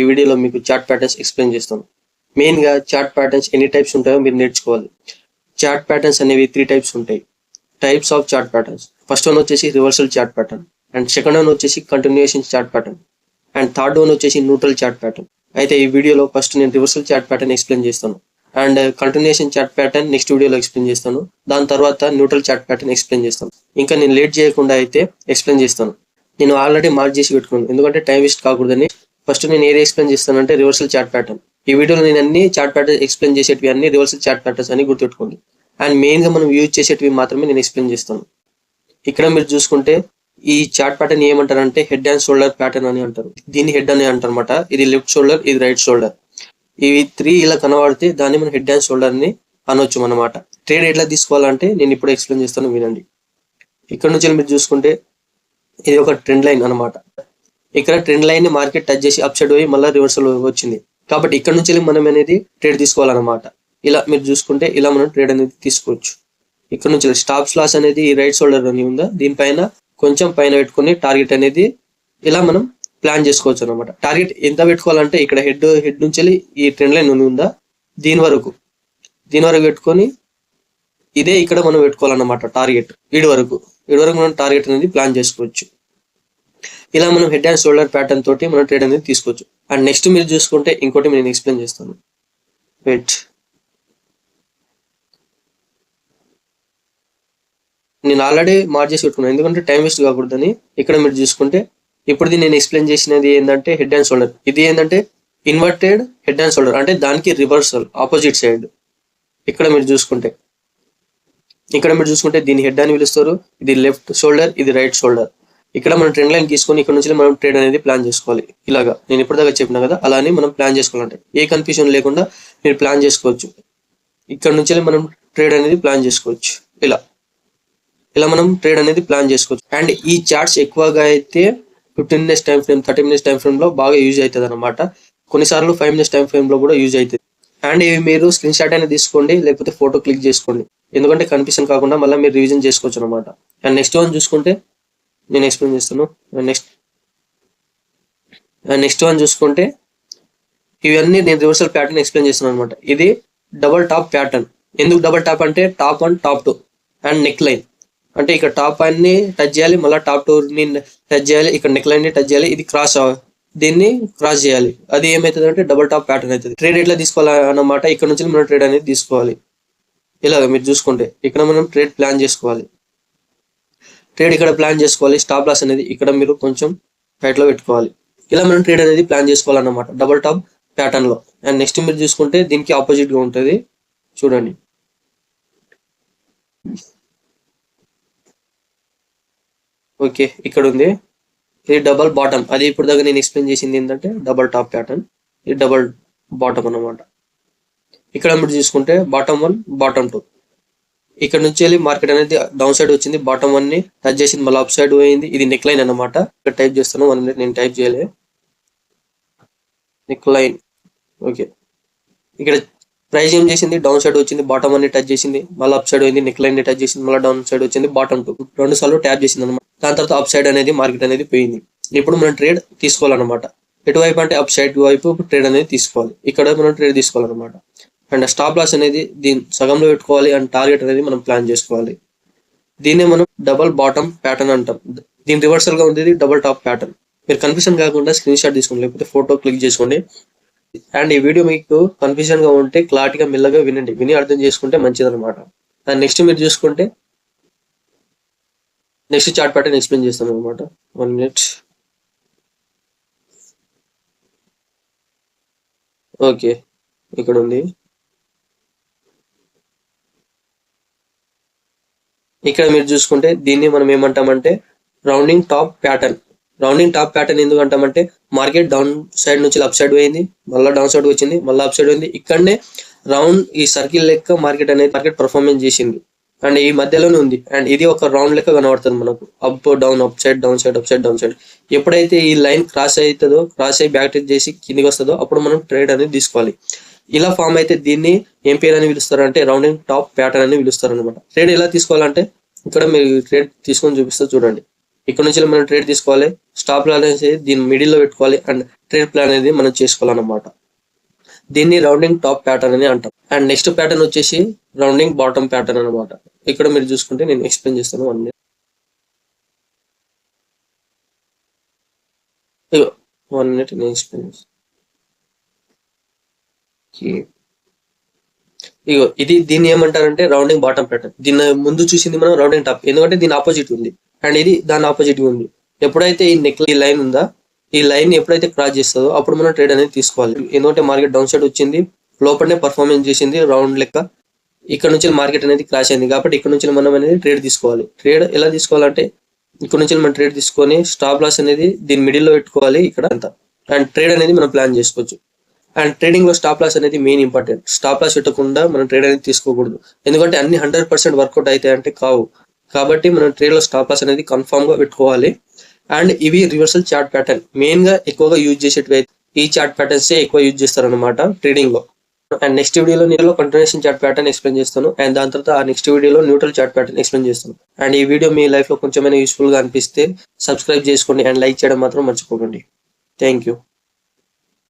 ఈ వీడియోలో మీకు చార్ట్ ప్యాటర్న్స్ ఎక్స్ప్లెయిన్ చేస్తాను. మెయిన్గా చార్ట్ ప్యాటర్న్స్ ఎన్ని టైప్స్ ఉంటాయో మీరు నేర్చుకోవాలి. చార్ట్ ప్యాటర్న్స్ అనేవి 3 టైప్స్ ఉంటాయి. Types of chart patterns. First one వచ్చేసి reversal chart pattern, and second one వచ్చేసి continuation chart pattern, and third one వచ్చేసి న్యూట్రల్ చార్ట్ ప్యాటర్న్. అయితే ఈ వీడియోలో ఫస్ట్ నేను రివర్సల్ చార్ట్ ప్యాటర్న్ ఎక్స్ప్లెయిన్ చేస్తాను, and continuation chart pattern next వీడియోలో explain చేస్తాను. దాని తర్వాత న్యూట్రల్ చార్ట్ ప్యాటర్న్ ఎక్స్ప్లెయిన్ చేస్తాను. ఇంకా నేను లేట్ చేయకుండా అయితే ఎక్స్ప్లెయిన్ చేస్తాను. నేను ఆల్రెడీ మార్క్ చేసి పెట్టుకున్నాను, ఎందుకంటే టైం వేస్ట్ కాకూడదని. ఫస్ట్ నేను ఏది ఎక్స్ప్లెయిన్ చేస్తానంటే రివర్సల్ చార్ట్ ప్యాటర్న్. ఈ వీడియోలో నేను అన్ని చార్ట్ ప్యాటర్న్ ఎక్స్ప్లెయిన్ చేసేటివి అన్ని రివర్సల్ చార్ట్ ప్యాటర్న్స్ అని గుర్తుపెట్టుకోండి. అండ్ మెయిన్గా మనం యూజ్ చేసేటివి మాత్రమే నేను ఎక్స్ప్లెయిన్ చేస్తాను. ఇక్కడ మీరు చూసుకుంటే ఈ చార్ట్ ప్యాటర్న్ ఏమంటారంటే హెడ్ అండ్ షోల్డర్ ప్యాటర్న్ అని అంటారు. దీన్ని హెడ్ అని అంటారన్నమాట. ఇది లెఫ్ట్ షోల్డర్, ఇది రైట్ షోల్డర్. ఇవి 3 ఇలా కనబడితే దాన్ని మనం హెడ్ అండ్ షోల్డర్ ని అనొచ్చు అన్నమాట. ట్రేడ్ ఎట్లా తీసుకోవాలంటే నేను ఇప్పుడు ఎక్స్ప్లెయిన్ చేస్తాను, వినండి. ఇక్కడ నుంచి మీరు చూసుకుంటే ఇది ఒక ట్రెండ్ లైన్ అనమాట. ఇక్కడ ట్రెండ్ లైన్ ని మార్కెట్ టచ్ చేసి అప్ సైడ్ పోయి మళ్ళీ రివర్సల్ వచ్చింది. కాబట్టి ఇక్కడ నుంచి మనం అనేది ట్రేడ్ తీసుకోవాలన్నమాట. ఇలా మీరు చూసుకుంటే ఇలా మనం ట్రేడ్ అనేది తీసుకోవచ్చు. ఇక్కడ నుంచి స్టాప్స్ లాస్ అనేది ఈ రైట్ షోల్డర్ అని ఉందా, దీనిపైన కొంచెం పైన పెట్టుకుని టార్గెట్ అనేది ఇలా మనం ప్లాన్ చేసుకోవచ్చు అనమాట. టార్గెట్ ఎంత పెట్టుకోవాలంటే ఇక్కడ హెడ్ నుంచి ఈ ట్రెండ్ లైన్ ఉందా దీని వరకు పెట్టుకొని ఇదే ఇక్కడ మనం పెట్టుకోవాలన్నమాట. టార్గెట్ వీడి వరకు మనం టార్గెట్ అనేది ప్లాన్ చేసుకోవచ్చు. ఇలా మనం హెడ్ అండ్ షోల్డర్ ప్యాటర్న్ తోటి మనం ట్రేడ్ అనేది తీసుకోవచ్చు. అండ్ నెక్స్ట్ మీరు చూసుకుంటే ఇంకోటి నేను ఎక్స్ప్లెయిన్ చేస్తాను. వెయిట్, నేను ఆల్రెడీ మార్క్ చేసి పెట్టుకున్నాను, ఎందుకంటే టైం వేస్ట్ కాకూడదని. ఇక్కడ మీరు చూసుకుంటే ఇప్పుడు నేను ఎక్స్ప్లెయిన్ చేసినది ఏంటంటే హెడ్ అండ్ షోల్డర్. ఇది ఏంటంటే ఇన్వర్టెడ్ హెడ్ అండ్ షోల్డర్, అంటే దానికి రివర్సల్ ఆపోజిట్ సైడ్. ఇక్కడ మీరు చూసుకుంటే దీన్ని హెడ్ అని పిలుస్తారు. ఇది లెఫ్ట్ షోల్డర్, ఇది రైట్ షోల్డర్. ఇక్కడ మనం ట్రెండ్ లైన్ తీసుకొని ఇక్కడ నుంచి మనం ట్రేడ్ అనేది ప్లాన్ చేసుకోవాలి. ఇలాగా నేను ఇప్పటిదాకా చెప్పినా కదా, అలానే మనం ప్లాన్ చేసుకోవాలంటే ఏ కన్ఫ్యూజన్ లేకుండా మీరు ప్లాన్ చేసుకోవచ్చు. ఇక్కడ నుంచి మనం ట్రేడ్ అనేది ప్లాన్ చేసుకోవచ్చు. ఇలా మనం ట్రేడ్ అనేది ప్లాన్ చేసుకోవచ్చు. అండ్ ఈ చార్ట్స్ ఎక్కువగా అయితే 15 minutes time frame, 30 minutes time frame లో బాగా యూజ్ అవుతుంది అనమాట. కొన్నిసార్లు 5 మినిట్స్ టైం ఫ్రేమ్ లో కూడా యూజ్ అవుతుంది. అండ్ ఇవి మీరు స్క్రీన్ షాట్ అనేది తీసుకోండి, లేకపోతే ఫోటో క్లిక్ చేసుకోండి, ఎందుకంటే కన్ఫ్యూజన్ కాకుండా మళ్ళీ మీరు రివిజన్ చేసుకోవచ్చు అనమాట. అండ్ నెక్స్ట్ వన్ చూసుకుంటే నేను ఎక్స్ప్లెయిన్ చేస్తాను. నెక్స్ట్ వన్ చూసుకుంటే ఇవన్నీ నేను రివర్సల్ ప్యాటర్న్ ఎక్స్ప్లెయిన్ చేస్తున్నాను అనమాట. ఇది డబల్ టాప్ ప్యాటర్న్. ఎందుకు డబల్ టాప్ అంటే top 1, top 2 and neck line. అంటే ఇక్కడ టాప్ ని టచ్ చేయాలి, మళ్ళీ టాప్ 2 ని టచ్ చేయాలి, ఇక్కడ నెక్ లైన్ ని టచ్ చేయాలి, ఇది దీన్ని క్రాస్ చేయాలి. అది ఏమవుతుంది అంటే డబల్ టాప్ ప్యాటర్న్ అవుతుంది. ట్రేడ్ ఎట్లా తీసుకోవాలి అన్నమాట. ఇక్కడ నుంచి మనం ట్రేడ్ అనేది తీసుకోవాలి. ఇలాగ మీరు చూసుకుంటే ఇక్కడ మనం ట్రేడ్ ప్లాన్ చేసుకోవాలి. ట్రేడ్ ఇక్కడ ప్లాన్ చేసుకోవాలి. స్టాప్ లాస్ అనేది ఇక్కడ మీరు కొంచెం హైట్ లో పెట్టుకోవాలి. ఇలా మనం ట్రేడ్ అనేది ప్లాన్ చేసుకోవాలన్నమాట డబల్ టాప్ ప్యాటర్న్ లో. అండ్ నెక్స్ట్ మీరు చూసుకుంటే దీనికి ఆపోజిట్ గా ఉంటుంది, చూడండి. ఓకే, ఇక్కడ ఉంది ఇది డబల్ బాటమ్. అది ఇప్పుడు దాకా నేను ఎక్స్ప్లెయిన్ చేసింది ఏంటంటే డబల్ టాప్ ప్యాటర్న్, ఇది డబల్ బాటమ్ అన్నమాట. ఇక్కడ మీరు చూసుకుంటే బాటమ్ 1, బాటమ్ 2. ఇక్కడ నుంచి వెళ్ళి మార్కెట్ అనేది డౌన్ సైడ్ వచ్చింది, బాటమ్ 1 ని టచ్ చేసింది, మళ్ళీ అప్ సైడ్ పోయింది. ఇది నెక్ లైన్ అనమాట. ఇక్కడ టైప్ చేస్తాను, 1 మినిట్, నేను టైప్ చేయలే. Neck line. ఓకే, ఇక్కడ ప్రైస్ ఏం చేసింది, డౌన్ సైడ్ వచ్చింది, బాటమ్ 1 ని టచ్ చేసింది, మళ్ళీ అప్ సైడ్ పోయింది, నెక్ లైన్ ని టచ్ చేసింది, మళ్ళీ డౌన్ సైడ్ వచ్చింది, బాటమ్ 2 2 సార్లు ట్యాప్ చేసింది అనమాట. దాని తర్వాత అప్ సైడ్ అనేది మార్కెట్ అనేది పోయింది. ఇప్పుడు మనం ట్రేడ్ తీసుకోవాలన్నమాట. ఎటువైపు అంటే అప్ సైడ్ వైపు ట్రేడ్ అనేది తీసుకోవాలి. ఇక్కడ మనం ట్రేడ్ తీసుకోవాలన్నమాట. అండ్ స్టాప్ లాస్ అనేది దీని సగంలో పెట్టుకోవాలి. అండ్ టార్గెట్ అనేది మనం ప్లాన్ చేసుకోవాలి. దీన్నే మనం డబల్ బాటమ్ ప్యాటర్న్ అంటాం. దీని రివర్సల్ గా ఉంది డబల్ టాప్ ప్యాటర్న్. మీరు కన్ఫ్యూజన్ కాకుండా స్క్రీన్ షాట్ తీసుకోండి, లేకపోతే ఫోటో క్లిక్ చేసుకోండి. అండ్ ఈ వీడియో మీకు కన్ఫ్యూజన్ గా ఉంటే క్లారిటీగా మెల్లగా విని అర్థం చేసుకుంటే మంచిది అనమాట. అండ్ నెక్స్ట్ మీరు చూసుకుంటే నెక్స్ట్ చార్ట్ ప్యాటర్న్ ఎక్స్ప్లెయిన్ చేస్తాను అనమాట. 1 మినిట్. ఓకే, ఇక్కడ ఉంది. ఇక్కడ మీరు చూసుకుంటే దీన్ని మనం ఏమంటామంటే rounding top pattern. Rounding top pattern ఎందుకు అంటామంటే మార్కెట్ డౌన్ సైడ్ నుంచి అప్ సైడ్ పోయింది, మళ్ళీ డౌన్ సైడ్ వచ్చింది, మళ్ళీ అప్ సైడ్ పోయింది. ఇక్కడనే రౌండ్ ఈ సర్కిల్ లెక్క మార్కెట్ పర్ఫార్మెన్స్ చేసింది. అండ్ ఈ మధ్యలోనే ఉంది. అండ్ ఇది ఒక రౌండ్ లెక్క కనబడుతుంది మనకు, up down, up side, down side, up side, down side. ఎప్పుడైతే ఈ లైన్ క్రాస్ అయ్యి బ్యాక్ టెస్ట్ చేసి కిందికి వస్తుందో అప్పుడు మనం ట్రేడ్ అనేది తీసుకోవాలి. ఇలా ఫామ్ అయితే దీన్ని ఏం పేరు అని పిలుస్తారు అంటే రౌండింగ్ టాప్ ప్యాటర్న్ అని పిలుస్తారు అనమాట. ట్రేడ్ ఎలా తీసుకోవాలంటే ఇక్కడ మీరు ట్రేడ్ తీసుకొని చూపిస్తారు, చూడండి. ఇక్కడ నుంచి మనం ట్రేడ్ తీసుకోవాలి, స్టాప్ లాస్ అనేది దీని మిడిల్ లో పెట్టుకోవాలి అండ్ ట్రేడ్ ప్లాన్ అనేది మనం చేసుకోవాలన్నమాట. దీన్ని రౌండింగ్ టాప్ ప్యాటర్న్ అని అంటాం. అండ్ నెక్స్ట్ ప్యాటర్న్ వచ్చేసి రౌండింగ్ బాటమ్ ప్యాటర్న్ అనమాట. ఇక్కడ మీరు చూసుకుంటే నేను ఎక్స్ప్లెయిన్ చేస్తాను. 1 minute నేను ఎక్స్ప్లెయిన్ చేస్తాను. ఇగో ఇది దీన్ని ఏమంటారంటే రౌండింగ్ బాటమ్ ప్యాటర్న్. దీన్ని ముందు చూసింది మనం రౌండింగ్ టాప్, ఎందుకంటే దీని ఆపోజిట్ ఉంది అండ్ ఇది దాని ఆపోజిట్ ఉంది. ఎప్పుడైతే ఈ నెక్ ఈ లైన్ ఉందా, ఈ లైన్ ఎప్పుడైతే క్రాస్ చేస్తుందో అప్పుడు మనం ట్రేడ్ అనేది తీసుకోవాలి. ఎందుకంటే మార్కెట్ డౌన్ సైడ్ వచ్చింది, లోపలనే పర్ఫార్మెన్స్ చేసింది రౌండ్ లెక్క. ఇక్కడ నుంచి మార్కెట్ అనేది క్రాష్ అయింది కాబట్టి ఇక్కడ నుంచి మనం అనేది ట్రేడ్ తీసుకోవాలి. ట్రేడ్ ఎలా తీసుకోవాలంటే ఇక్కడ నుంచి మనం ట్రేడ్ తీసుకొని స్టాప్ లాస్ అనేది దీని మిడిల్ లో పెట్టుకోవాలి ఇక్కడ అంతా. అండ్ ట్రేడ్ అనేది మనం ప్లాన్ చేసుకోవచ్చు. అండ్ ట్రేడింగ్ లో స్టాప్ లాస్ అనేది మెయిన్ ఇంపార్టెంట్. స్టాప్ లాస్ పెట్టకుండా మనం ట్రేడ్ అనేది తీసుకోకూడదు, ఎందుకంటే అన్ని 100% వర్కౌట్ అవుతాయి అంటే కావు. కాబట్టి మనం ట్రేడ్ లో స్టాప్ లాస్ అనేది కన్ఫామ్ గా పెట్టుకోవాలి. అండ్ ఇవి రివర్సల్ చార్ట్ ప్యాటర్న్ మెయిన్ గా ఎక్కువగా యూజ్ చేసేటివి. ఈ చార్ట్ ప్యాటర్న్స్ ఎక్కువ యూజ్ చేస్తారనమాట ట్రేడింగ్ లో. అండ్ నెక్స్ట్ వీడియోలో నేను కంటిన్యూషన్ చార్ట్ ప్యాటర్న్ ఎక్స్ప్లెయిన్ చేస్తాను. అండ్ దాని తర్వాత ఆ నెక్స్ట్ వీడియోలో న్యూట్రల్ చార్ట్ ప్యాటర్న్ ఎక్స్ప్లెయిన్ చేస్తాను. అండ్ ఈ వీడియో మీ లైఫ్ లో కొంచెమైనా యూస్ఫుల్ గా అనిపిస్తే సబ్స్క్రైబ్ చేసుకోండి అండ్ లైక్ చేయడం మాత్రం మర్చిపోకండి. Thank you.